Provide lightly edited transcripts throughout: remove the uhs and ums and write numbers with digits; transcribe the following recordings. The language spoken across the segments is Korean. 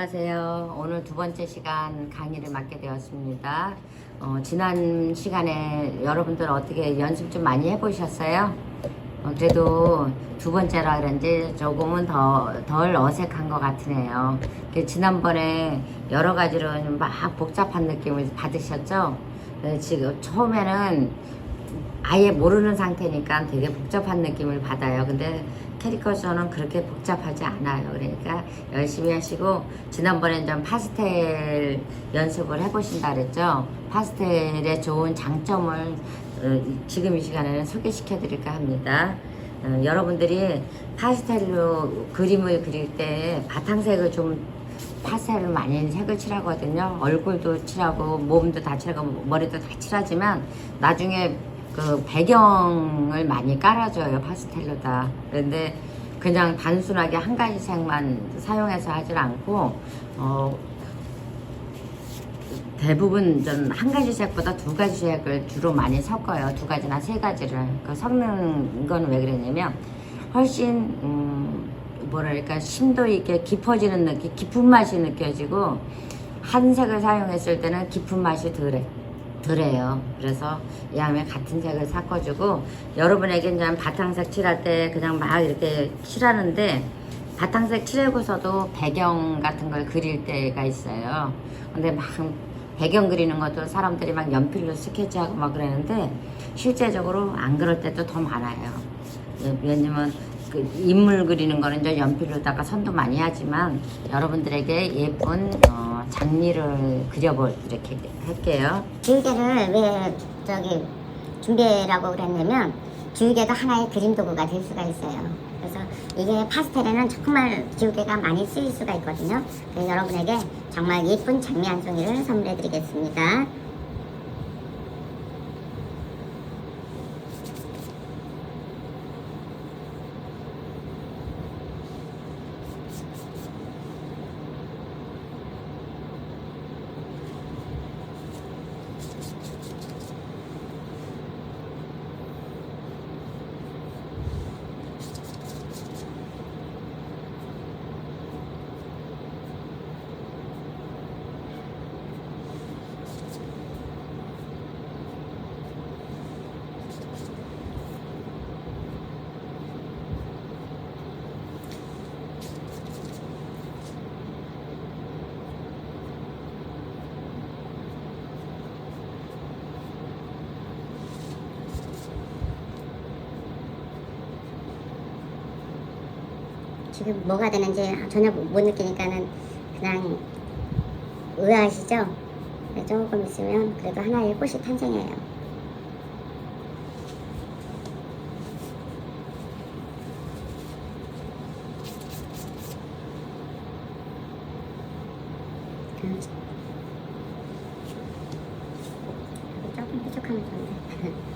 안녕하세요. 오늘 두 번째 시간 강의를 맡게 되었습니다. 지난 시간에 여러분들 어떻게 연습 좀 많이 해보셨어요? 그래도 두 번째라 그런지 조금은 덜 어색한 것 같으네요. 지난번에 여러 가지로 막 복잡한 느낌을 받으셨죠? 지금 처음에는 아예 모르는 상태니까 되게 복잡한 느낌을 받아요. 근데 캐리커처는 그렇게 복잡하지 않아요. 그러니까 열심히 하시고, 지난번엔 좀 파스텔 연습을 해보신다 그랬죠. 파스텔의 좋은 장점을 지금 이 시간에는 소개시켜 드릴까 합니다. 여러분들이 파스텔로 그림을 그릴 때 바탕색을 좀 파스텔을 많이 색을 칠하거든요. 얼굴도 칠하고 몸도 다 칠하고 머리도 다 칠하지만 나중에 그 배경을 많이 깔아줘요, 파스텔로다. 그런데 그냥 단순하게 한 가지 색만 사용해서 하질 않고 대부분 전 한 가지 색보다 두 가지 색을 주로 많이 섞어요. 두 가지나 세 가지를. 그 섞는 건 왜 그러냐면 훨씬 뭐랄까 심도 있게 깊어지는 느낌, 깊은 맛이 느껴지고, 한 색을 사용했을 때는 깊은 맛이 덜해요. 그래서 이왕에 같은 색을 섞어주고, 여러분에게 이제 바탕색 칠할 때 그냥 막 이렇게 칠하는데, 바탕색 칠하고서도 배경 같은 걸 그릴 때가 있어요. 근데 막 배경 그리는 것도 사람들이 막 연필로 스케치하고 막 그러는데 실제적으로 안 그럴 때도 더 많아요. 왜냐면 그 인물 그리는 거는 이제 연필로다가 선도 많이 하지만, 여러분들에게 예쁜 장미를 이렇게 할게요. 지우개를 왜 준비라고 그랬냐면, 지우개가 하나의 그림 도구가 될 수가 있어요. 그래서 이게 파스텔에는 정말 지우개가 많이 쓰일 수가 있거든요. 그래서 여러분에게 정말 예쁜 장미 한 송이를 선물해 드리겠습니다. 지금 뭐가 되는지 전혀 못 느끼니까는 그냥 의아하시죠? 네, 조금 있으면 그래도 하나의 꽃이 탄생해요. 조금 뾰족하면 좋은데.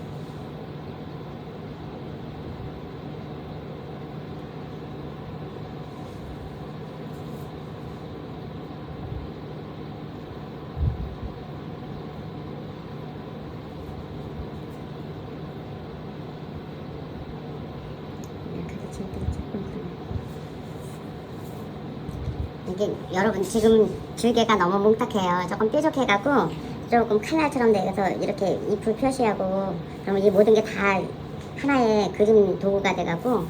이게 여러분 지금 줄기가 너무 뭉탁해요. 조금 뾰족해갖고 조금 칼날처럼 돼서 이렇게 잎을 표시하고, 그러면 이 모든 게 다 하나의 그림 도구가 돼갖고,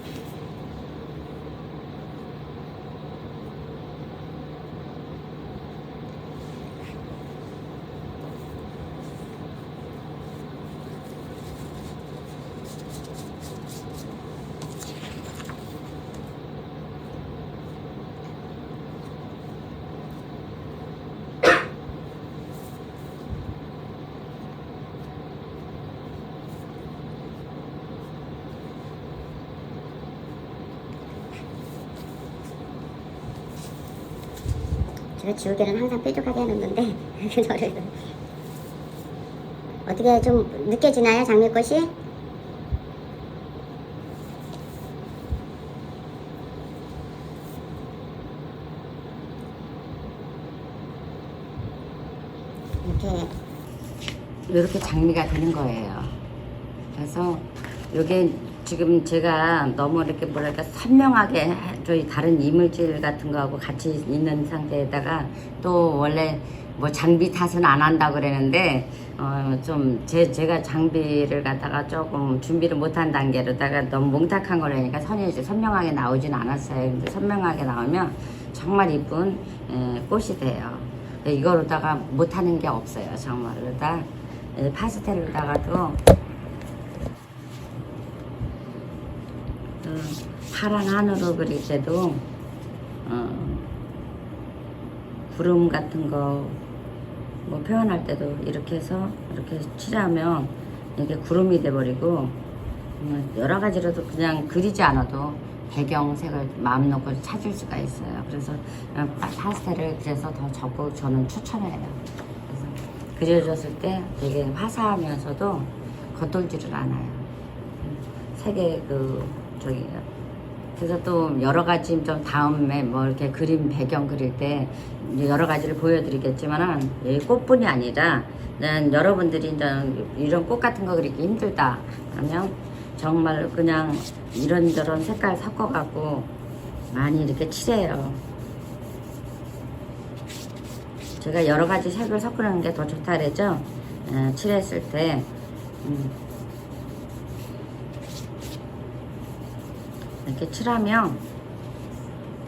제가 지우개는 항상 뾰족하게 해놓는데 저를 어떻게 좀 느껴지나요, 장미꽃이? 이렇게 장미가 되는 거예요. 그래서 이게 지금 제가 너무 이렇게 뭐랄까 선명하게 저희 다른 이물질 같은 거하고 같이 있는 상태에다가 또 원래 뭐 장비 탓은 안 한다고 그랬는데 좀 제가 장비를 갖다가 조금 준비를 못한 단계로다가 너무 몽탁한 거라니까 선이 이제 선명하게 나오진 않았어요. 근데 선명하게 나오면 정말 이쁜 꽃이 돼요. 이거로다가 못하는 게 없어요. 정말로다 파스텔로다가도 파란 하늘을 그릴 때도 구름 같은 거 뭐 표현할 때도 이렇게 해서 이렇게 칠하면 이게 구름이 돼버리고 여러 가지로도 그냥 그리지 않아도 배경색을 마음 놓고 찾을 수가 있어요. 그래서 파스텔을 그래서 더 적극 저는 추천해요. 그래서 그려졌을 때 되게 화사하면서도 겉돌지를 않아요. 색의 그래서 또 여러 가지 좀 다음에 뭐 이렇게 그림 배경 그릴 때 여러 가지를 보여드리겠지만은 이 꽃뿐이 아니라 여러분들이 이제 이런 꽃 같은 거 그리기 힘들다 그러면 정말 그냥 이런저런 색깔 섞어갖고 많이 이렇게 칠해요. 제가 여러 가지 색을 섞는 게 더 좋다 그랬죠. 칠했을 때 이렇게 칠하면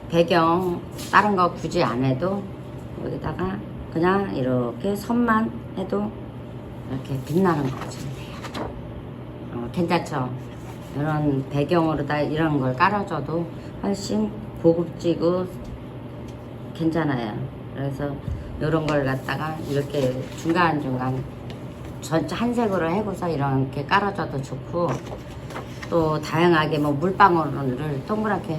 배경 다른 거 굳이 안 해도 여기다가 그냥 이렇게 선만 해도 이렇게 빛나는 거지. 괜찮죠? 이런 배경으로다 이런 걸 깔아줘도 훨씬 고급지고 괜찮아요. 그래서 이런 걸 갖다가 이렇게 중간중간 전체 한 색으로 해고서 이렇게 깔아줘도 좋고, 또 다양하게 뭐 물방울을 동그랗게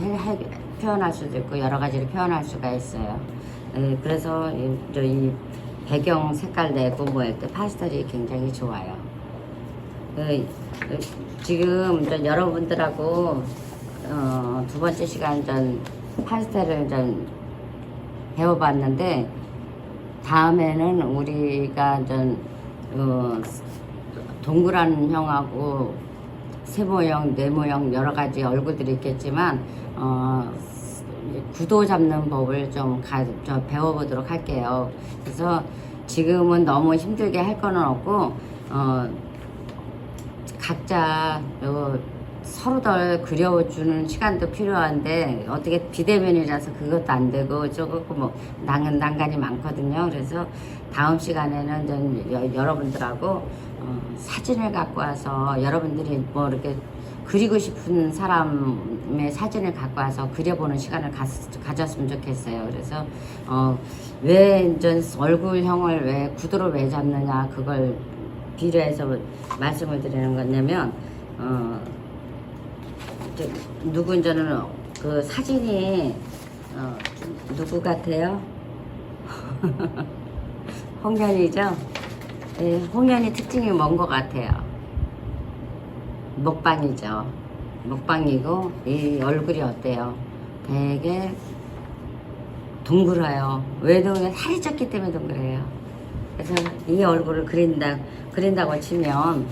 표현할 수도 있고 여러 가지를 표현할 수가 있어요. 그래서 이 배경 색깔 내고 뭐 할 때 파스텔이 굉장히 좋아요. 지금 여러분들하고 두 번째 시간 전 파스텔을 좀 배워봤는데, 다음에는 우리가 동그란 형하고 세모형, 네모형 여러 가지 얼굴들이 있겠지만 구도 잡는 법을 좀 배워보도록 할게요. 그래서 지금은 너무 힘들게 할 거는 없고 각자 서로들 그려주는 시간도 필요한데 어떻게 비대면이라서 그것도 안 되고 조금 뭐 난간이 많거든요. 그래서 다음 시간에는 좀 여러분들하고 사진을 갖고 와서 여러분들이 뭐 이렇게 그리고 싶은 사람의 사진을 갖고 와서 그려보는 시간을 가졌으면 좋겠어요. 그래서 왜 얼굴형을 왜 구도를 왜 잡느냐 그걸 비례해서 말씀을 드리는 거냐면 누군지는 그 사진이 누구 같아요? 홍련이죠? 네, 홍련이 특징이 뭔 것 같아요? 먹방이죠. 먹방이고 이 얼굴이 어때요? 되게 둥글어요. 왜 둥글어요? 살이 쪘기 때문에 둥글어요. 그래서 이 얼굴을 그린다고 치면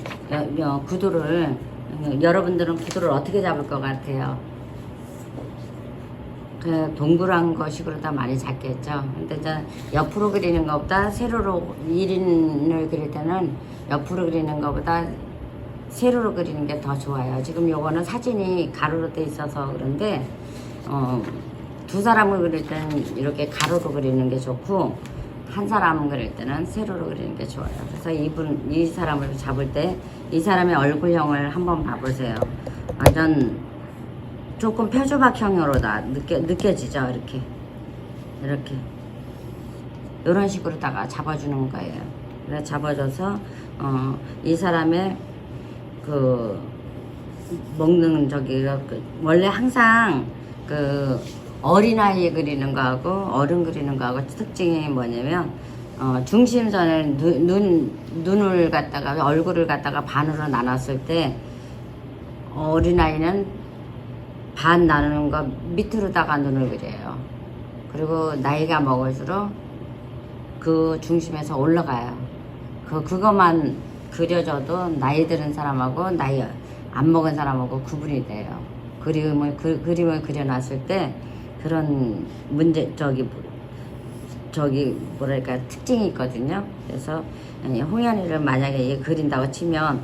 구도를 여러분들은 구도를 어떻게 잡을 것 같아요? 그 동그란 거식으로 다 많이 잡겠죠. 근데 이제 옆으로 그리는 것보다 세로로 1인을 그릴 때는 옆으로 그리는 것보다 세로로 그리는 게 더 좋아요. 지금 요거는 사진이 가로로 돼 있어서 그런데 두 사람을 그릴 때는 이렇게 가로로 그리는 게 좋고 한 사람을 그릴 때는 세로로 그리는 게 좋아요. 그래서 이 사람을 잡을 때 이 사람의 얼굴형을 한번 봐보세요. 완전 조금 표주박형으로 다 느껴지죠. 이렇게 이런 식으로다가 잡아주는 거예요. 그래서 잡아줘서 이 사람의 그 먹는 원래 항상 그 어린아이 그리는 거하고 어른 그리는 거하고 특징이 뭐냐면 중심선을 눈을 갖다가 얼굴을 갖다가 반으로 나눴을 때 어린아이는 반 나누는 거 밑으로다가 눈을 그려요. 그리고 나이가 먹을수록 그 중심에서 올라가요. 그것만 그려줘도 나이 드는 사람하고 나이 안 먹은 사람하고 구분이 돼요. 그림을 그려놨을 때 그런 저기 뭐랄까 특징이 있거든요. 그래서 홍현이를 만약에 그린다고 치면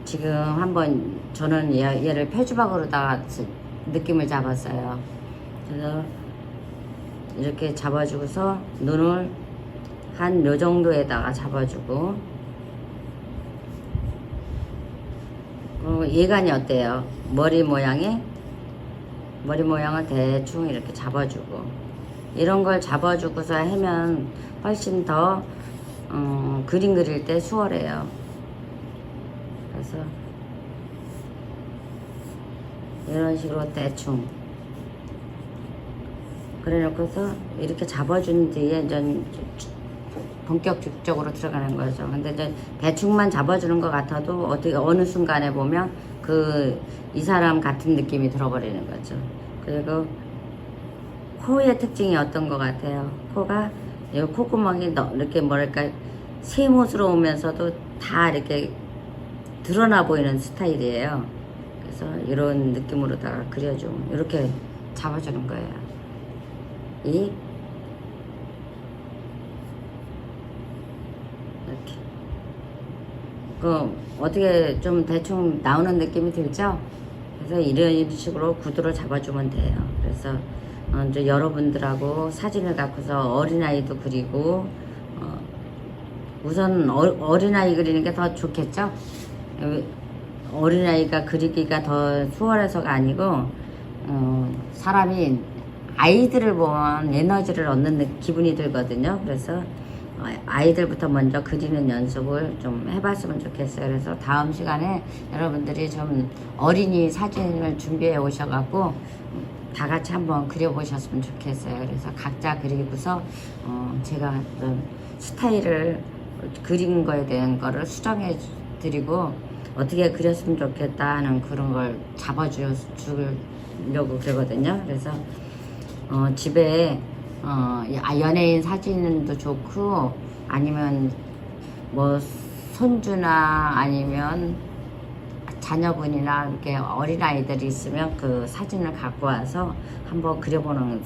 지금 한번 저는 얘를 표주박으로다가 느낌을 잡았어요. 그래서 이렇게 잡아주고서 눈을 한 요 정도에다가 잡아주고, 그리고 예간이 어때요? 머리 모양을 대충 이렇게 잡아주고, 이런 걸 잡아주고서 하면 훨씬 더 그림 그릴 때 수월해요. 그래서 이런 식으로 대충 그래 놓고서 이렇게 잡아준 뒤에 이제 본격적으로 들어가는 거죠. 근데 이제 대충만 잡아주는 것 같아도 어떻게 어느 순간에 보면 이 사람 같은 느낌이 들어버리는 거죠. 그리고 코의 특징이 어떤 것 같아요? 코가 이 콧구멍이 이렇게 뭐랄까 세모스러우면서도 다 이렇게 드러나 보이는 스타일이에요. 그래서 이런 느낌으로다가 그려주면 이렇게 잡아주는 거예요. 이렇게 어떻게 좀 대충 나오는 느낌이 들죠? 그래서 이런 식으로 구도를 잡아주면 돼요. 그래서 이제 여러분들하고 사진을 갖고서 어린아이도 그리고 우선 어린아이 그리는 게 더 좋겠죠? 어린아이가 그리기가 더 수월해서가 아니고 사람이 아이들을 보면 에너지를 얻는 기분이 들거든요. 그래서 아이들부터 먼저 그리는 연습을 좀 해봤으면 좋겠어요. 그래서 다음 시간에 여러분들이 좀 어린이 사진을 준비해 오셔갖고 다 같이 한번 그려보셨으면 좋겠어요. 그래서 각자 그리고서 제가 어떤 스타일을 그린 거에 대한 거를 수정해 드리고 어떻게 그렸으면 좋겠다 하는 그런 걸 잡아주려고 그러거든요. 그래서 집에 연예인 사진도 좋고 아니면 뭐 손주나 아니면 자녀분이나 이렇게 어린아이들이 있으면 그 사진을 갖고 와서 한번 그려보는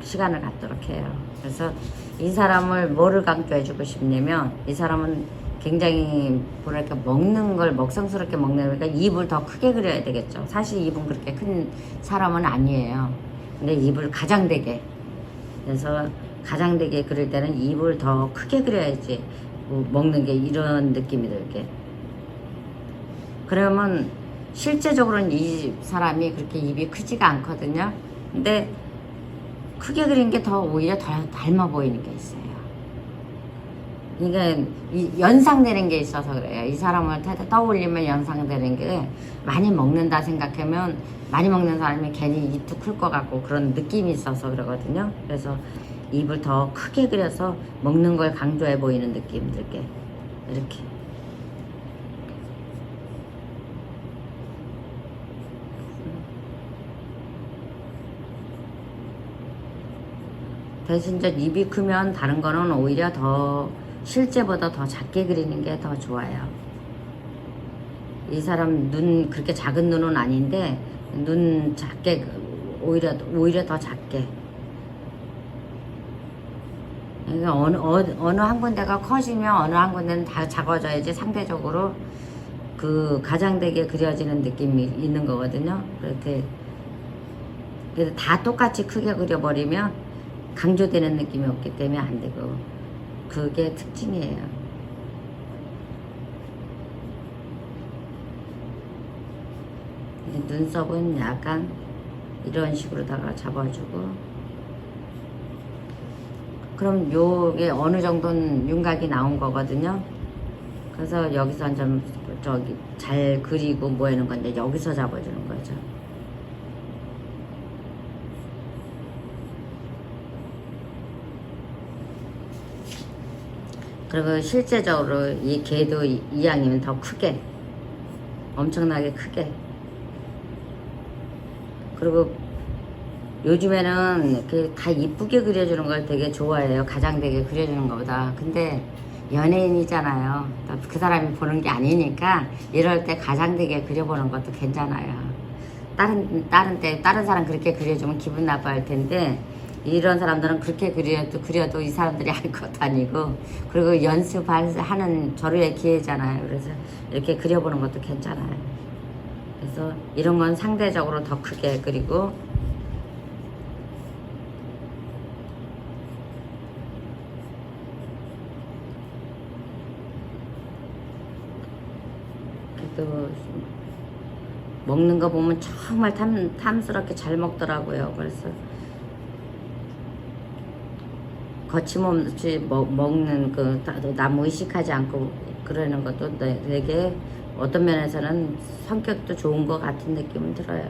시간을 갖도록 해요. 그래서 이 사람을 뭐를 강조해주고 싶냐면 이 사람은 굉장히 뭐랄까 먹는 걸 먹성스럽게 먹는 거니까 입을 더 크게 그려야 되겠죠. 사실 입은 그렇게 큰 사람은 아니에요. 근데 입을 가장되게, 그래서 가장되게 그릴 때는 입을 더 크게 그려야지 먹는 게 이런 느낌이 들게. 그러면 실제적으로는 이 사람이 그렇게 입이 크지가 않거든요. 근데 크게 그린 게 더 오히려 더 닮아 보이는 게 있어요. 이게 연상되는 게 있어서 그래요. 이 사람을 떠올리면 연상되는 게 많이 먹는다 생각하면 많이 먹는 사람이 괜히 입도 클 것 같고 그런 느낌이 있어서 그러거든요. 그래서 입을 더 크게 그려서 먹는 걸 강조해 보이는 느낌 들게 이렇게. 대신 이제 입이 크면 다른 거는 오히려 더 실제보다 더 작게 그리는 게 더 좋아요. 이 사람 눈 그렇게 작은 눈은 아닌데 눈 작게 오히려 더 작게. 그러니까 어느 한 군데가 커지면 어느 한 군데는 다 작아져야지 상대적으로 그 가장되게 그려지는 느낌이 있는 거거든요. 그렇게 그래서 다 똑같이 크게 그려버리면 강조되는 느낌이 없기 때문에 안 되고 그게 특징이에요. 눈썹은 약간 이런 식으로다가 잡아주고 그럼 요게 어느 정도는 윤곽이 나온 거거든요. 그래서 여기서 좀 저기 잘 그리고 뭐 하는 건데 여기서 잡아주는 거죠. 그리고 실제적으로 이 개도 이왕이면 더 크게, 엄청나게 크게. 그리고 요즘에는 다 이쁘게 그려주는 걸 되게 좋아해요. 가장되게 그려주는 것보다. 근데 연예인이잖아요. 또 그 사람이 보는 게 아니니까 이럴 때 가장되게 그려보는 것도 괜찮아요. 다른 사람 그렇게 그려주면 기분 나빠할 텐데 이런 사람들은 그렇게 그려도 이 사람들이 알 것도 아니고, 그리고 연습하는 저로의 기회잖아요. 그래서 이렇게 그려보는 것도 괜찮아요. 그래서 이런 건 상대적으로 더 크게 그리고, 또 먹는 거 보면 정말 탐스럽게 잘 먹더라고요. 그래서 거침없이 먹는 그 남 의식하지 않고 그러는 것도 되게 어떤 면에서는 성격도 좋은 것 같은 느낌은 들어요.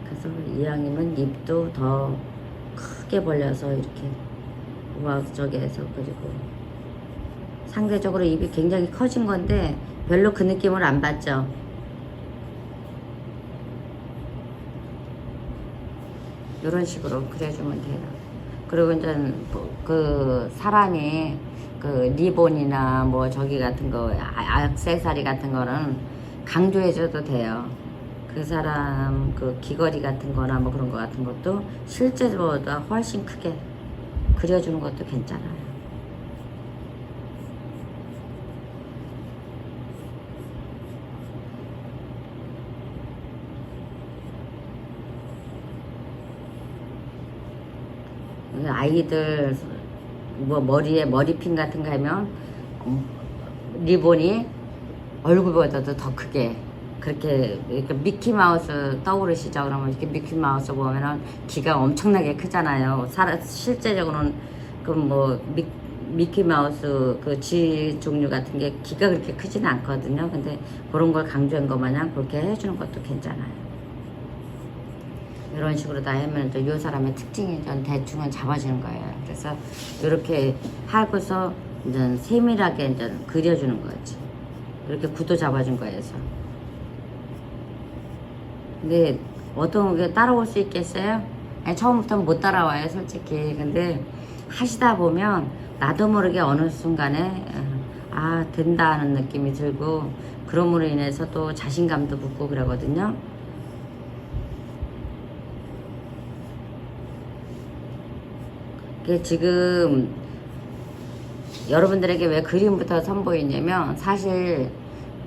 그래서 이왕이면 입도 더 크게 벌려서 이렇게 우아적에서, 그리고 상대적으로 입이 굉장히 커진 건데 별로 그 느낌을 안 받죠. 이런 식으로 그려주면 돼요. 그리고 이제 그 사람이 그 리본이나 뭐 저기 같은 거, 액세서리 같은 거는 강조해줘도 돼요. 그 사람 그 귀걸이 같은 거나 뭐 그런 거 같은 것도 실제보다 훨씬 크게 그려주는 것도 괜찮아요. 아이들 뭐 머리에 머리핀 같은 거 하면 리본이 얼굴보다도 더 크게, 그렇게 이렇게 미키마우스 떠오르시죠? 그러면 이렇게 미키마우스 보면은 귀가 엄청나게 크잖아요. 실제적으로는 그 뭐 미키마우스 그 쥐 종류 같은 게 귀가 그렇게 크지는 않거든요. 근데 그런 걸 강조한 것 마냥 그렇게 해주는 것도 괜찮아요. 이런 식으로 다 하면 또 이 사람의 특징이 좀 대충은 잡아지는 거예요. 그래서 이렇게 하고서 이제 세밀하게 이제 그려주는 거지. 이렇게 구도 잡아준 거에서. 근데 어떤 게 따라올 수 있겠어요? 아니, 처음부터는 못 따라와요, 솔직히. 근데 하시다 보면 나도 모르게 어느 순간에 된다 하는 느낌이 들고, 그럼으로 인해서 또 자신감도 붙고 그러거든요. 지금 여러분들에게 왜 그림부터 선보이냐면, 사실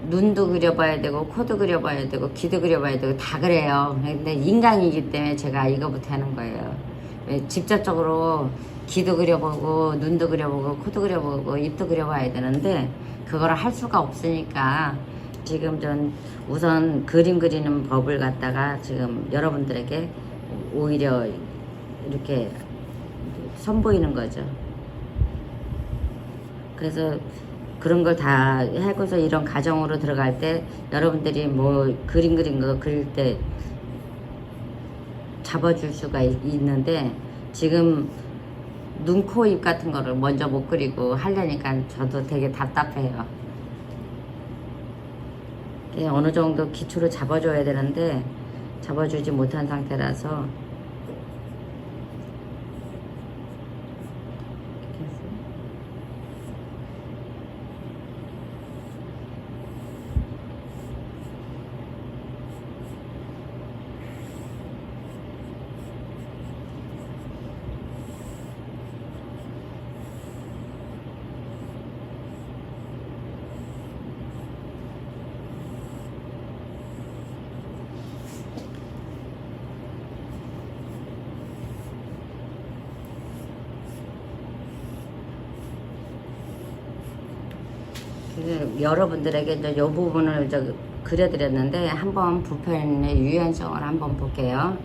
눈도 그려봐야 되고 코도 그려봐야 되고 귀도 그려봐야 되고 다 그래요. 근데 인간이기 때문에 제가 이거부터 하는 거예요. 직접적으로 귀도 그려보고 눈도 그려보고 코도 그려보고 입도 그려봐야 되는데 그걸 할 수가 없으니까 지금 전 우선 그림 그리는 법을 갖다가 지금 여러분들에게 오히려 이렇게 선보이는 거죠. 그래서 그런 걸 다 하고서 이런 과정으로 들어갈 때 여러분들이 뭐 그림 그린 거 그릴 때 잡아줄 수가 있는데, 지금 눈, 코, 입 같은 거를 먼저 못 그리고 하려니까 저도 되게 답답해요. 어느 정도 기초를 잡아줘야 되는데 잡아주지 못한 상태라서 여러분들에게 이제 이 부분을 그려드렸는데 한번 붓펜의 유연성을 한번 볼게요.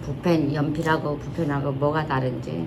붓펜 연필하고 붓펜하고 뭐가 다른지.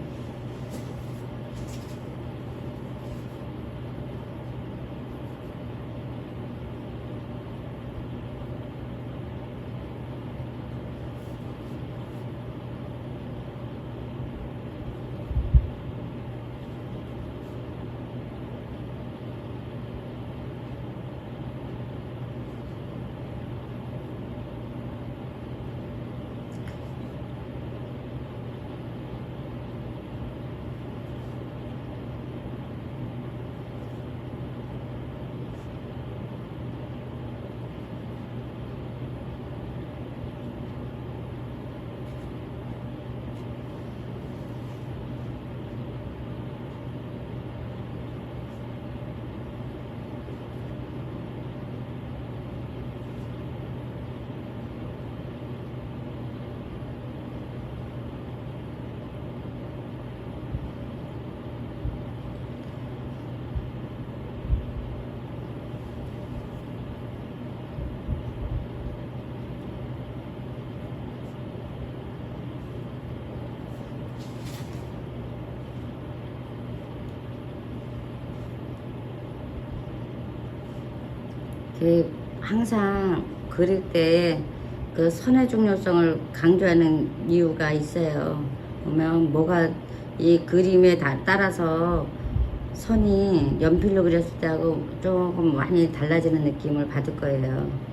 항상 그릴 때 그 선의 중요성을 강조하는 이유가 있어요. 보면 뭐가 이 그림에 따라서 선이 연필로 그렸을 때하고 조금 많이 달라지는 느낌을 받을 거예요.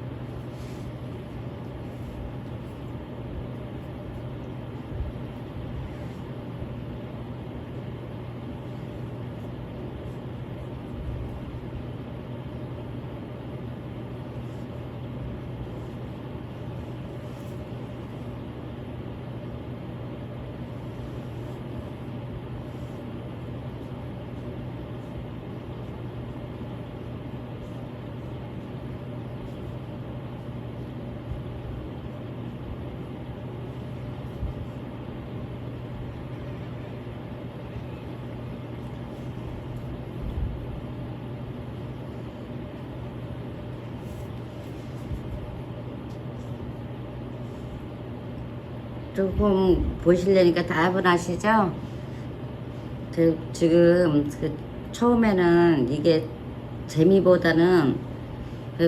조금 보시려니까 답은 아시죠? 지금 처음에는 이게 재미보다는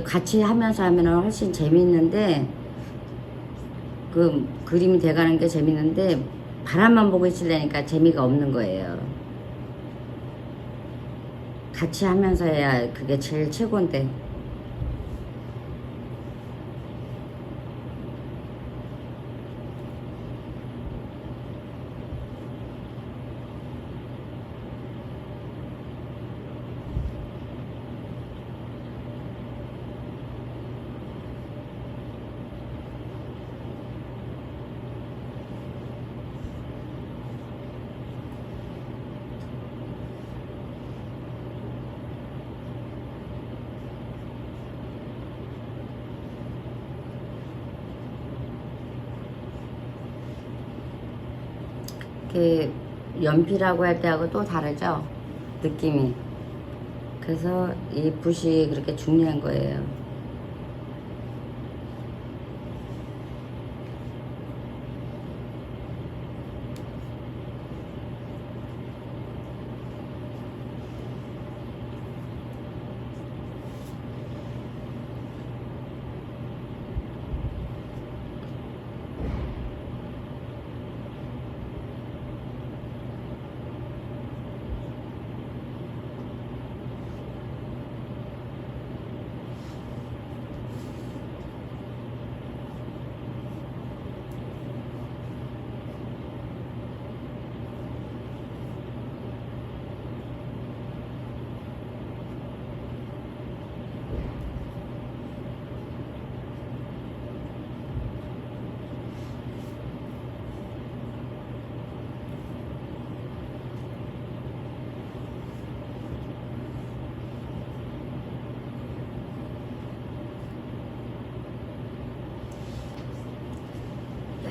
같이 하면서 하면 훨씬 재밌는데 그 그림이 돼가는 게 재밌는데 바람만 보고 있으려니까 재미가 없는 거예요. 같이 하면서 해야 그게 제일 최고인데. 그 연필하고 할 때하고 또 다르죠? 느낌이. 그래서 이 붓이 그렇게 중요한 거예요.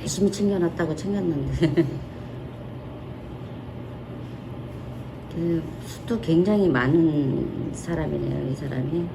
열심히 챙겨놨다고 챙겼는데 그 숱도 굉장히 많은 사람이네요, 이 사람이.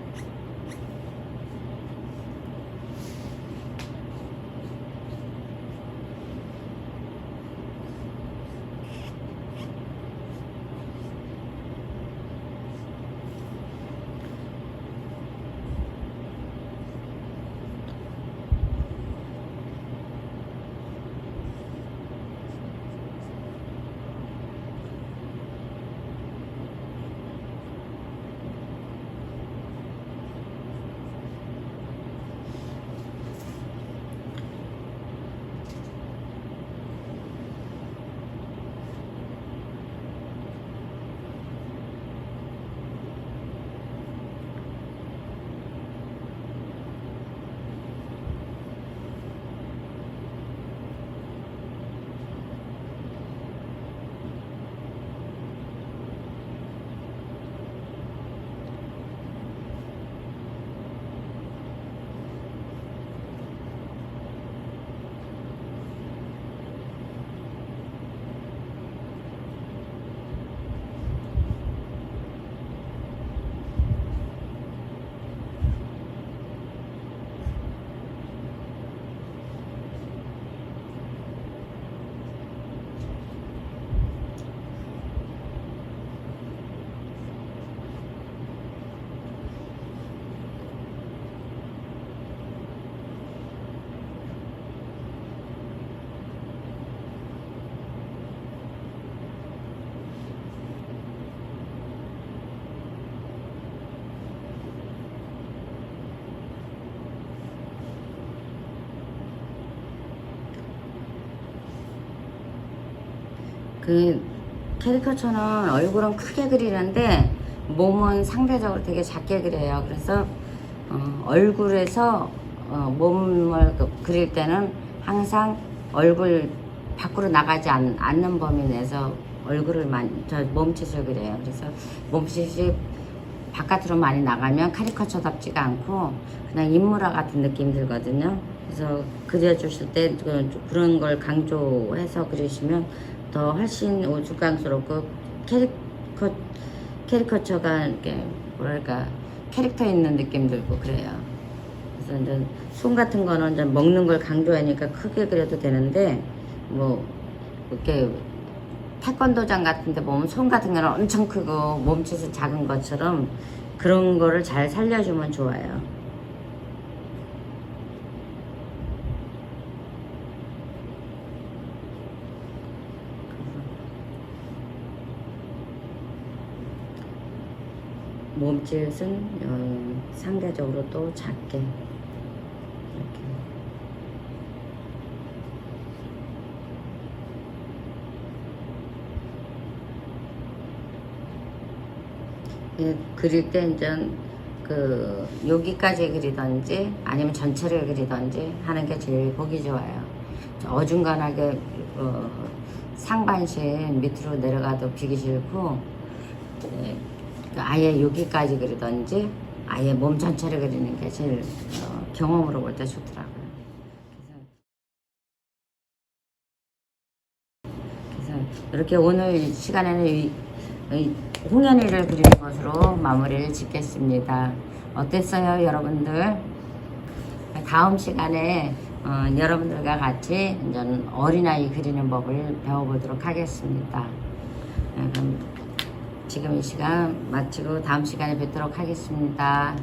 그 캐리커처는 얼굴은 크게 그리는데 몸은 상대적으로 되게 작게 그려요. 그래서 얼굴에서 몸을 그릴 때는 항상 얼굴 밖으로 나가지 않는 범위 내에서 얼굴을 몸짓을 그려요. 그래서 몸짓이 바깥으로 많이 나가면 카리커처답지가 않고 그냥 인물화 같은 느낌이 들거든요. 그래서 그려주실 때 그런 걸 강조해서 그리시면 더 훨씬 오죽감스럽고 캐리커처가 이렇게 뭐랄까 캐릭터 있는 느낌 들고 그래요. 그래서 이제 손 같은 거는 이제 먹는 걸 강조하니까 크게 그려도 되는데 뭐 이렇게 태권도장 같은 데 보면 손 같은 거는 엄청 크고 몸짓이 작은 것처럼 그런 거를 잘 살려주면 좋아요. 몸짓은 상대적으로 또 작게 이렇게 그릴 때 이제 여기까지 그리던지 아니면 전체를 그리던지 하는 게 제일 보기 좋아요. 어중간하게 상반신 밑으로 내려가도 비기 싫고 아예 여기까지 그리던지 아예 몸 전체를 그리는 게 제일 경험으로 볼 때 좋더라고요. 그래서 이렇게 오늘 시간에는 홍현이를 그리는 것으로 마무리를 짓겠습니다. 어땠어요, 여러분들? 다음 시간에 여러분들과 같이 이제 어린아이 그리는 법을 배워보도록 하겠습니다. 그럼 지금 이 시간 마치고 다음 시간에 뵙도록 하겠습니다.